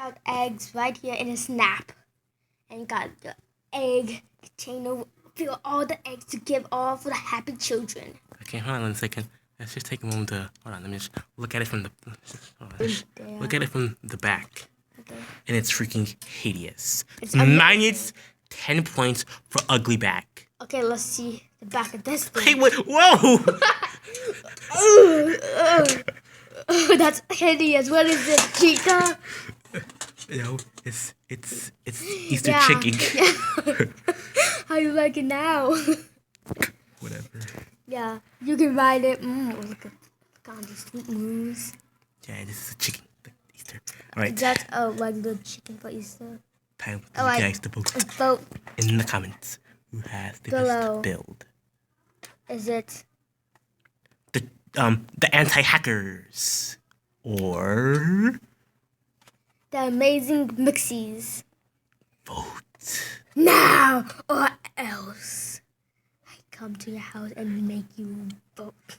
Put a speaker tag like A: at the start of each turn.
A: got eggs right here in a snap. And you got the egg container. Fill all the eggs to give all for the happy children.
B: Okay, hold on a second. Let's just take a moment to hold on. Let me just look at it from the look at it from the back.
A: Okay.
B: And it's freaking hideous.
A: It's
B: minus 10 points for ugly back.
A: Okay, let's see the back of this thing.
B: Hey, wait, whoa!
A: That's hideous. What is it, cheetah?
B: No, it's Easter chicken.
A: How you like it now?
B: Whatever.
A: Yeah, you can ride it. Look at all these sweet moves.
B: Yeah, this is a chicken. Easter. Alright.
A: That's a regular chicken for Easter.
B: Time for you guys to
A: Vote
B: in the comments who has the
A: below.
B: best build.
A: Is it
B: the anti-hackers or
A: the amazing Mixies?
B: Vote
A: Now or else I come to your house and make you vote.